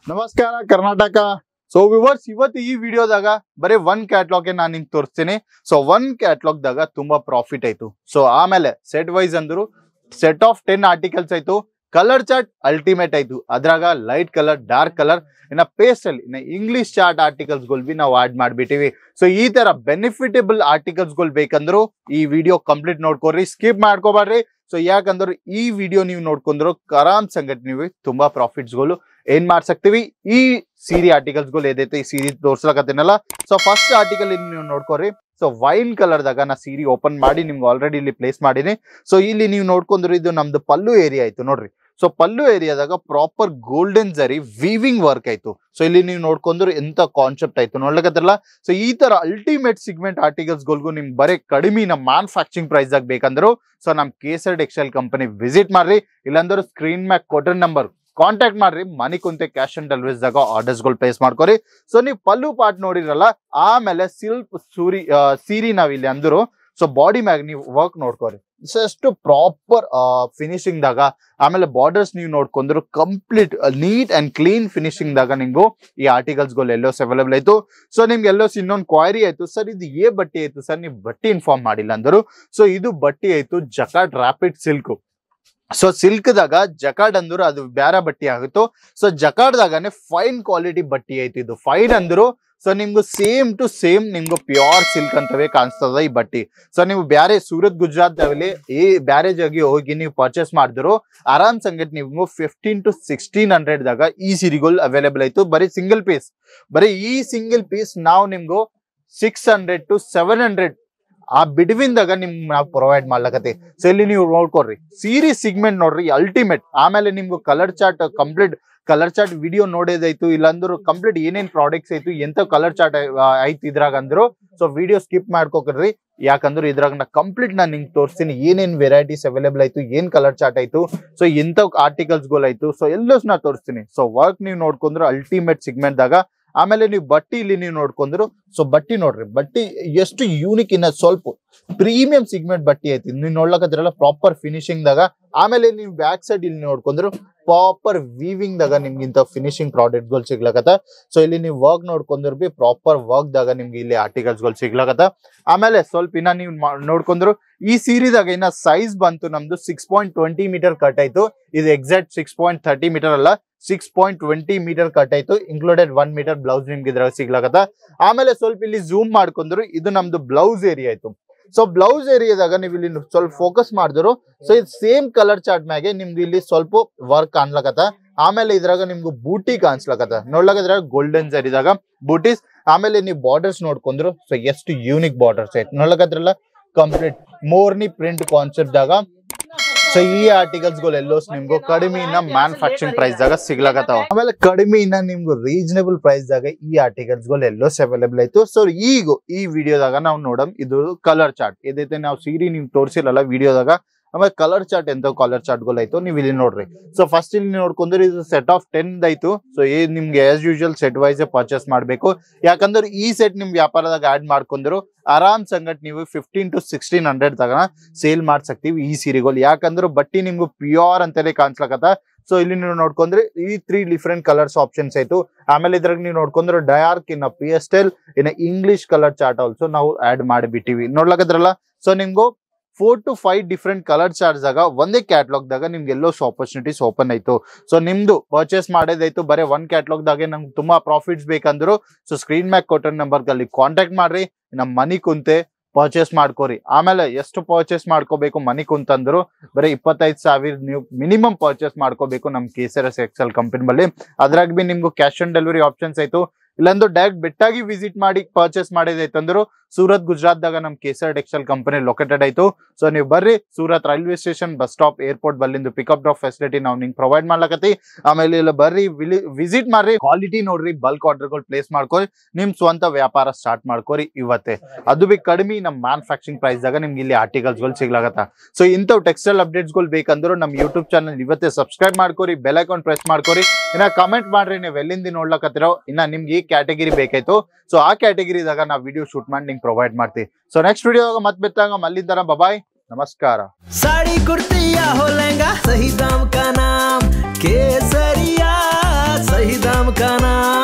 ನಮಸ್ಕಾರ Karnataka. So viewers, ಇವತ್ತು ಈ ವಿಡಿಯೋದಾಗ ಬರೀ ಒನ್ ಕ್ಯಾಟ್ಲಾಗ್ ನಾನು ನಿಮ್ಗೆ ತೋರಿಸ್ತೀನಿ. ಸೊ ಒನ್ ಕ್ಯಾಟ್ಲಾಗ್ ದಾಗ ತುಂಬಾ ಪ್ರಾಫಿಟ್ ಆಯ್ತು. ಸೊ ಆಮೇಲೆ ಸೆಟ್ ವೈಸ್ ಅಂದ್ರು ಸೆಟ್ ಆಫ್ 10 ಆರ್ಟಿಕಲ್ಸ್ ಆಯ್ತು. ಕಲರ್ ಚಾರ್ಟ್ ಅಲ್ಟಿಮೇಟ್ ಆಯ್ತು. ಅದ್ರಾಗ ಲೈಟ್ ಕಲರ್, ಡಾರ್ಕ್ ಕಲರ್, ಇನ್ನ ಪೇಸ್ಟಲ್, ಇನ್ನ ಇಂಗ್ಲಿಷ್ ಚಾರ್ಟ್ ಆರ್ಟಿಕಲ್ಸ್ ಗಳು ಬಿ ನಾವು ಆಡ್ ಮಾಡ್ಬಿಟ್ಟಿವಿ. ಸೊ ಈ ತರ ಬೆನಿಫಿಟೇಬಲ್ ಆರ್ಟಿಕಲ್ಸ್ ಗಳು ಬೇಕಂದ್ರು ಈ ವಿಡಿಯೋ ಕಂಪ್ಲೀಟ್ ನೋಡ್ಕೊಡ್ರಿ, ಸ್ಕಿಪ್ ಮಾಡ್ಕೋಬಾರ್ರಿ. ಸೊ ಯಾಕಂದ್ರೆ ಈ ವಿಡಿಯೋ ನೀವು ನೋಡ್ಕೊಂಡ್ರು ಆರಾಮ್ ಸಂಗಟ್ ನೀವು ತುಂಬಾ ಪ್ರಾಫಿಟ್ಸ್ ಗಳು ಏನ್ ಮಾಡ್ಸಕ್ತಿವಿ. ಈ ಸೀರಿ ಆರ್ಟಿಕಲ್ಸ್ ಗಳು ಏದೈತೆ ಈ ಸೀರಿ ತೋರ್ಸ್ಲಕತ್ತೀನಲ್ಲ. ಸೊ ಫಸ್ಟ್ ಆರ್ಟಿಕಲ್ ಇಲ್ಲಿ ನೀವು ನೋಡ್ಕೊರಿ. ಸೊ ವೈನ್ ಕಲರ್ ದಾಗ ನಾ ಸೀರಿ ಓಪನ್ ಮಾಡಿ ನಿಮ್ಗೆ ಆಲ್ರೆಡಿ ಇಲ್ಲಿ ಪ್ಲೇಸ್ ಮಾಡೀನಿ. ಸೊ ಇಲ್ಲಿ ನೀವು ನೋಡ್ಕೊಂಡ್ರು ಇದು ನಮ್ದು ಪಲ್ಲು ಏರಿಯಾ ಆಯ್ತು ನೋಡ್ರಿ. ಸೊ ಪಲ್ಲು ಏರಿಯಾದಾಗ ಪ್ರಾಪರ್ ಗೋಲ್ಡನ್ ಜರಿ ವೀವಿಂಗ್ ವರ್ಕ್ ಆಯ್ತು. ಸೊ ಇಲ್ಲಿ ನೀವು ನೋಡ್ಕೊಂಡ್ರು ಎಂತ ಕಾನ್ಸೆಪ್ಟ್ ಆಯ್ತು ನೋಡ್ಲಕತ್ತಿರಲ್ಲ. ಸೊ ಈ ತರ ಅಲ್ಟಿಮೇಟ್ ಸಿಗ್ಮೆಂಟ್ ಆರ್ಟಿಕಲ್ಸ್ ಗಳಿಗೂ ನಿಮ್ಗೆ ಬರೀ ಕಡಿಮೆ ನಮ್ಮ ಮ್ಯಾನುಫ್ಯಾಕ್ಚರಿಂಗ್ ಪ್ರೈಸ್ ಆಗ ಬೇಕಂದ್ರು ಸೊ ನಮ್ ಕೇಸರ್ ಟೆಕ್ಸ್ಟೈಲ್ ಕಂಪನಿ ವಿಸಿಟ್ ಮಾಡ್ರಿ. ಇಲ್ಲಾಂದ್ರೆ ಸ್ಕ್ರೀನ್ ಮ್ಯಾಕ್ ಕೊಟ್ಟ ನಂಬರ್ ಕಾಂಟ್ಯಾಕ್ಟ್ ಮಾಡ್ರಿ. ಮನಿ ಕುಂತೆ ಕ್ಯಾಶ್ ಆನ್ ಡೆಲಿವರೀಸ್ ದಾಗ ಆರ್ಡರ್ಸ್ ಗಳು ಪ್ಲೇಸ್ ಮಾಡ್ಕೊರಿ. ಸೊ ನೀವು ಪಲ್ಲು ಪಾರ್ಟ್ ನೋಡಿರಲ್ಲ, ಆಮೇಲೆ ಸಿಲ್ಪ್ ಸೀರಿ ನಾವ್ ಇಲ್ಲಿ ಅಂದ್ರು. ಸೊ ಬಾಡಿ ಮ್ಯಾಗ್ ನೀವು ವರ್ಕ್ ನೋಡ್ಕೋರಿ. ಸೊ ಎಷ್ಟು ಪ್ರಾಪರ್ ಫಿನಿಶಿಂಗ್ ದಾಗ, ಆಮೇಲೆ ಬಾರ್ಡರ್ಸ್ ನೀವು ನೋಡ್ಕೊಂಡ್ರು complete neat and clean finishing ದಾಗ ನಿಮ್ಗೂ ಈ ಆರ್ಟಿಕಲ್ಸ್ ಗಳು ಎಲ್ಲೋಸ್ ಅವೈಲೇಬಲ್ ಆಯ್ತು. ಸೊ ನಿಮ್ಗೆ ಎಲ್ಲೋಸ್ ಇನ್ನೊಂದು ಕ್ವಾರಿ ಆಯ್ತು, ಸರ್ ಇದು ಬಟ್ಟಿ ಆಯ್ತು ಸರ್, ನೀವು ಬಟ್ಟಿ ಇನ್ಫಾರ್ಮ್ ಮಾಡಿಲ್ಲ ಅಂದರು. ಸೊ ಇದು ಬಟ್ಟಿ ಆಯ್ತು jacquard rapid silk. So silk ದಾಗ ಜಕಾರ್ಡ್ ಅಂದ್ರು ಅದು ಬ್ಯಾರ ಬಟ್ಟಿ ಆಗುತ್ತೋ. ಸೊ ಜಕಾರ್ಡ್ ದಾಗನೆ ಫೈನ್ ಕ್ವಾಲಿಟಿ ಬಟ್ಟಿ ಆಯ್ತು. ಇದು ಫೈನ್ ಅಂದ್ರು ಸೊ ನಿಮ್ಗೂ ಸೇಮ್ ಟು ಸೇಮ್ ನಿಮ್ಗೂ ಪ್ಯೂರ್ ಸಿಲ್ಕ್ ಅಂತವೇ ಕಾಣಿಸ್ತದ ಈ ಬಟ್ಟಿ. ಸೊ ನೀವು ಬ್ಯಾರೆ ಸೂರತ್ ಗುಜರಾತ್ ದಾಗಲಿ ಈ ಬ್ಯಾರೆ ಜಾಗಿ ಹೋಗಿ ನೀವು ಪರ್ಚೇಸ್ ಮಾಡಿದ್ರು ಆರಾಮ್ ಸಂಗಟ್ ನಿಮ್ಗೂ 1500 to 1600 ದಾಗ ಈ ಸೀರೆಗಳು ಅವೈಲೇಬಲ್ ಆಯ್ತು. ಬರೀ ಸಿಂಗಲ್ ಪೀಸ್, ಬರೀ ಈ ಸಿಂಗಲ್ ಪೀಸ್ ನಾವು ನಿಮ್ಗೂ 600 to 700 ಆ ಬಿಡ್ವಿನ್ ದಾಗ ನಾವು ಪ್ರೊವೈಡ್ ಮಾಡ್ಲಕತ್ತಿ. ಸೊ ಇಲ್ಲಿ ನೀವು ನೋಡ್ಕೊಡ್ರಿ ಸೀರಿ ಸಿಗ್ಮೆಂಟ್ ನೋಡ್ರಿ ಅಲ್ಟಿಮೇಟ್. ಆಮೇಲೆ ನಿಮ್ಗೂ colour chart complete colour chart video ನೋಡೋದಾಯ್ತು, ಇಲ್ಲಾಂದ್ರು ಕಂಪ್ಲೀಟ್ ಏನೇನ್ ಪ್ರಾಡಕ್ಟ್ಸ್ ಆಯ್ತು ಎಂತ ಕಲರ್ ಚಾರ್ಟ್ ಆಯ್ತು ಇದ್ರಾಗ ಅಂದ್ರು. ಸೊ ವಿಡಿಯೋ ಸ್ಕಿಪ್ ಮಾಡ್ಕೋಕ್ರಿ, ಯಾಕಂದ್ರೆ ಇದ್ರಾಗ ನಾ ಕಂಪ್ಲೀಟ್ ನಾನು ನಿಮ್ಗೆ ತೋರಿಸ್ತೀನಿ ಏನೇನ್ ವೆರೈಟೀಸ್ ಅವೈಲೇಬಲ್ ಆಯ್ತು, ಏನ್ ಕಲರ್ ಚಾರ್ಟ್ ಆಯ್ತು, ಸೊ ಎಂತ ಆರ್ಟಿಕಲ್ಸ್ ಗಳು ಆಯ್ತು. ಸೊ ಎಲ್ಲಸ್ ನಾ ತೋರಿಸ್ತೀನಿ. ಸೊ ವರ್ಕ್ ನೀವು ನೋಡ್ಕೊಂಡ್ರು ಅಲ್ಟಿಮೇಟ್ ಸಿಗ್ಮೆಂಟ್ ದಾಗ. ಆಮೇಲೆ ನೀವು ಬಟ್ಟಿ ಇಲ್ಲಿ ನೀವು ನೋಡ್ಕೊಂಡ್ರು. ಸೊ ಬಟ್ಟಿ ನೋಡ್ರಿ, ಬಟ್ಟಿ ಎಷ್ಟು ಯೂನಿಕ್, ಇನ್ನ ಸ್ವಲ್ಪ ಪ್ರೀಮಿಯಂ ಸಿಗ್ಮೆಂಟ್ ಬಟ್ಟಿ ಐತಿ. ನೀವು ನೋಡ್ಲಕದ್ರಲ್ಲ ಪ್ರಾಪರ್ ಫಿನಿಶಿಂಗ್ ದಾಗ. ಆಮೇಲೆ ನೀವು ಬ್ಯಾಕ್ ಸೈಡ್ ಇಲ್ಲಿ ನೋಡ್ಕೊಂಡ್ರು ಪ್ರಾಪರ್ ವೀವಿಂಗ್ ದಾಗ ನಿಮ್ಗೆ ಇಂತ ಫಿನಿಶಿಂಗ್ ಪ್ರಾಡಕ್ಟ್ ಗಳು ಸಿಗ್ಲಕತ್ತ. ಸೊ ಇಲ್ಲಿ ನೀವು ವರ್ಕ್ ನೋಡ್ಕೊಂಡ್ರು ಬಿ ಪ್ರಾಪರ್ ವರ್ಕ್ ದಾಗ ನಿಮ್ಗೆ ಇಲ್ಲಿ ಆರ್ಟಿಕಲ್ಸ್ ಗಳು ಸಿಗ್ಲಕತ್ತ. ಆಮೇಲೆ ಸ್ವಲ್ಪ ಇನ್ನ ನೀವು ನೋಡ್ಕೊಂಡ್ರು ಈ ಸೀರಿದಾಗ ಇನ್ನ ಸೈಜ್ ಬಂತು ನಮ್ದು 6.20 ಮೀಟರ್ ಕಟ್ ಆಯ್ತು. ಇದು ಎಕ್ಸಾಕ್ಟ್ 6.30 ಮೀಟರ್ ಅಲ್ಲ, 6.20 ಮೀಟರ್ ಕಟ್ ಆಯ್ತು. ಇನ್ಕ್ಲೂಡೆಡ್ 1 ಮೀಟರ್ ಬ್ಲೌಸ್ ನಿಮ್ಗೆ ಇದ್ರಾಗ ಸಿಗ್ಲಾಕತ್ತ. ಆಮೇಲೆ ಸ್ವಲ್ಪ ಇಲ್ಲಿ ಝೂಮ್ ಮಾಡ್ಕೊಂಡ್ರು ಇದು ನಮ್ದು ಬ್ಲೌಸ್ ಏರಿಯಾ ಆಯ್ತು. ಸೊ ಬ್ಲೌಸ್ ಏರಿಯಾದಾಗ ನೀವು ಇಲ್ಲಿ ಸ್ವಲ್ಪ ಫೋಕಸ್ ಮಾಡಿದ್ರು. ಸೊ ಇದು ಸೇಮ್ ಕಲರ್ ಚಾರ್ಟ್ ಮ್ಯಾಗೆ ನಿಮ್ಗೆ ಇಲ್ಲಿ ಸ್ವಲ್ಪ ವರ್ಕ್ ಕಾಣ್ಲಕತ್ತ. ಆಮೇಲೆ ಇದ್ರಾಗ ನಿಮ್ಗೆ ಬೂಟಿ ಕಾಣಿಸ್ಲಕತ್ತ ನೋಡ್ಲಕದ್ರಾಗ ಗೋಲ್ಡನ್ ಜರಿದಾಗ ಬೂಟೀಸ್. ಆಮೇಲೆ ನೀವು ಬಾರ್ಡರ್ಸ್ ನೋಡ್ಕೊಂಡ್ರು. ಸೊ ಎಷ್ಟು ಯೂನಿಕ್ ಬಾರ್ಡರ್ಸ್ ಆಯ್ತು ನೋಡ್ಲಕದ್ರಲ್ಲ, ಕಂಪ್ಲೀಟ್ ಮೋರ್ನಿ ಪ್ರಿಂಟ್ ಕಾನ್ಸೆಪ್ಟ್ ದಾಗ. ಸೊ ಈ ಆರ್ಟಿಕಲ್ಸ್ ಗಳು ಎಲ್ಲೋಸ್ ನಿಮ್ಗೂ ಕಡಿಮೆನ ಮ್ಯಾನುಫ್ಯಾಕ್ಚರಿಂಗ್ ಪ್ರೈಸ್ ದಾಗ ಸಿಗ್ಲಾಕತ್ತಾವ. ಆಮೇಲೆ ಕಡಿಮೆನ ನಿಮ್ಗೂ ರೀಸನೇಬಲ್ ಪ್ರೈಸ್ ದಾಗ ಈ ಆರ್ಟಿಕಲ್ಸ್ ಗಳು ಎಲ್ಲೋಸ್ ಅವೈಲೇಬಲ್ ಆಯ್ತು. ಸೊ ಈಗ ಈ ವಿಡಿಯೋದಾಗ ನಾವು ನೋಡಮ್ ಇದು ಕಲರ್ ಚಾರ್ಟ್ ಇದೈತೆ. ನಾವು ಸೀರಿ ನೀವು ತೋರಿಸಿರಲ್ಲ ವಿಡಿಯೋದಾಗ. ಆಮೇಲೆ ಕಲರ್ ಚಾರ್ಟ್ ಎಂತ ಕಲರ್ ಚಾರ್ಟ್ ಗಳು ಆಯ್ತು ನೀವು ಇಲ್ಲಿ ನೋಡ್ರಿ. ಸೊ ಫಸ್ಟ್ ಇಲ್ಲಿ ನೋಡ್ಕೊಂಡ್ರೆ ಇದು ಸೆಟ್ ಆಫ್ 10 ಆಯ್ತು. ಸೊ ಈ ನಿಮ್ಗೆ as usual set wise purchase ಮಾಡ್ಬೇಕು. ಯಾಕಂದ್ರೆ ಈ ಸೆಟ್ ನಿಮ್ ವ್ಯಾಪಾರದಾಗ ಆಡ್ ಮಾಡ್ಕೊಂಡ್ರು ಆರಾಮ್ ಸಂಗಟ್ ನೀವು 1500 to 1600 ತಗನ ಸೇಲ್ ಮಾಡ್ಸಕ್ತಿವಿ ಈ ಸೀರೆಗಳು. ಯಾಕಂದ್ರೆ ಬಟ್ಟಿ ನಿಮ್ಗೂ ಪ್ಯೂರ್ ಅಂತಾನೆ ಕಾಣಿಸ್ಲಕತ್ತ. ಸೊ ಇಲ್ಲಿ ನೀವು ನೋಡ್ಕೊಂಡ್ರೆ ಈ 3 ಡಿಫ್ರೆಂಟ್ ಕಲರ್ಸ್ ಆಪ್ಷನ್ಸ್ ಆಯ್ತು. ಆಮೇಲೆ ಇದ್ರಾಗ ನೀವು ನೋಡ್ಕೊಂಡ್ರೆ ಡಾರ್ಕ್, ಇನ್ನ ಪೇಸ್ಟಲ್, ಇನ್ನ ಇಂಗ್ಲಿಷ್ ಕಲರ್ ಚಾರ್ಟ್ ಆಲ್ಸೋ ನಾವು ಆಡ್ ಮಾಡಿಬಿಟ್ಟಿವಿ ನೋಡ್ಲಕದ್ರಲ್ಲ. ಸೊ ನಿಮ್ಗೂ 4 to 5 ಡಿಫ್ರೆಂಟ್ ಕಲರ್ ಚಾರ್ಟ್ಸ್ ಆಗ ಒಂದೇ ಕ್ಯಾಟ್ಲಾಗ್ ದಾಗ ನಿಮ್ಗೆ ಎಲ್ಲೋ ಆಪರ್ಚುನಿಟೀಸ್ ಓಪನ್ ಆಯ್ತು. ಸೊ ನಿಮ್ದು ಪರ್ಚೇಸ್ ಮಾಡೋದಾಯ್ತು ಬರೀ ಒನ್ ಕ್ಯಾಟ್ಲಾಗ್ ದಾಗೆ ನಮ್ಗೆ ತುಂಬಾ ಪ್ರಾಫಿಟ್ಸ್ ಬೇಕಂದ್ರು ಸೊ ಸ್ಕ್ರೀನ್ ಮ್ಯಾಕ್ ಕೊಟ್ಟ ನಂಬರ್ ಅಲ್ಲಿ ಕಾಂಟ್ಯಾಕ್ಟ್ ಮಾಡ್ರಿ. ನಮ್ ಮನಿ ಕುಂತೆ ಪರ್ಚೇಸ್ ಮಾಡ್ಕೋರಿ. ಆಮೇಲೆ ಎಷ್ಟು ಪರ್ಚೇಸ್ ಮಾಡ್ಕೋಬೇಕು ಮನಿ ಕುಂತಂದ್ರು ಬರೀ 25,000 ನೀವು ಮಿನಿಮಮ್ ಪರ್ಚೇಸ್ ಮಾಡ್ಕೋಬೇಕು ನಮ್ KSR ಟೆಕ್ಸ್ಟೈಲ್ ಕಂಪನಿ ಬಲ್ಲಿ. ಅದ್ರಾಗ ಬಿ ನಿಮ್ಗೂ ಕ್ಯಾಶ್ ಆನ್ ಡೆಲಿವರಿ ಆಪ್ಷನ್ಸ್ ಆಯ್ತು. ಇಲ್ಲಂದ್ರೆ ಡೈರೆಕ್ಟ್ ಬೆಟ್ಟಾಗಿ ವಿಸಿಟ್ ಮಾಡಿ ಪರ್ಚೇಸ್ ಮಾಡಿದೈತಂದ್ರು ಸೂರತ್ ಗುಜರಾತ್ ದಾಗ ನಮ್ KSR ಟೆಕ್ಸ್ಟೈಲ್ ಕಂಪನಿ ಲೊಕೇಟೆಡ್ ಆಯ್ತು. ಸೊ ನೀವು ಬರ್ರಿ Surat railway station bus stop airport ಬಲ್ಲಿಂದು ಪಿಕಪ್ ಡ್ರಾಪ್ ಫೆಸಿಲಿಟಿ ನಾವು ನಿಂಗೆ ಪ್ರೊವೈಡ್ ಮಾಡ್ಲಕತ್ತಿ. ಆಮೇಲೆ ಇಲ್ಲ ಬರ್ರಿ ವಿಸಿಟ್ ಮಾಡ್ರಿ, ಕ್ವಾಲಿಟಿ ನೋಡ್ರಿ, ಬಲ್ಕ್ ಆರ್ಡರ್ಗಳು ಪ್ಲೇಸ್ ಮಾಡ್ಕೊರಿ, ನಿಮ್ ಸ್ವಂತ ವ್ಯಾಪಾರ ಸ್ಟಾರ್ಟ್ ಮಾಡ್ಕೊರಿ ಇವತ್ತೇ. ಅದು ಬಿ ಕಡಿಮೆ ನಮ್ ಮ್ಯಾನುಫ್ಯಾಕ್ಚರಿಂಗ್ ಪ್ರೈಸ್ ದಾಗ ನಿಮ್ಗೆ ಇಲ್ಲಿ ಆರ್ಟಿಕಲ್ಸ್ ಗಳು ಸಿಗ್ಲಾಗತ್ತ. ಸೊ ಇಂಥವ್ ಟೆಕ್ಸ್ಟೈಲ್ ಅಪ್ಡೇಟ್ಸ್ ಗಳು ಬೇಕಂದ್ರು ನಮ್ ಯೂಟ್ಯೂಬ್ ಚಾನಲ್ ಇವತ್ತೇ ಸಬ್ಸ್ಕ್ರೈಬ್ ಮಾಡ್ಕೊರಿ, ಬೆಲ್ ಐಕಾನ್ ಪ್ರೆಸ್ ಮಾಡ್ಕೊರಿ. ಇನ್ನ ಕಮೆಂಟ್ ಮಾಡ್ರಿ ನೀವು ಎಲ್ಲಿಂದ ನೋಡ್ಲಕತ್ತಿರೋ, ಇನ್ನ ನಿಮ್ಗೆ ಈ ಕ್ಯಾಟಗರಿ ಬೇಕಾಯ್ತು ಸೊ ಆ ಕ್ಯಾಟಗರಿದಾಗ ನಾವು ವಿಡಿಯೋ ಶೂಟ್ ಮಾಡಿ ನಿಂಗೆ ಪ್ರೊವೈಡ್ ಮಾಡ್ತೀವಿ. ಸೊ ನೆಕ್ಸ್ಟ್ ವಿಡಿಯೋದಾಗ ಮತ್ತೆ ಬೆತ್ತಾಗ ಮಲ್ಲಿಂದ ಬಾಯ್, ನಮಸ್ಕಾರ. साड़ी कुर्ती या हो लहंगा, सही दाम का नाम केसरिया। सही दाम खाना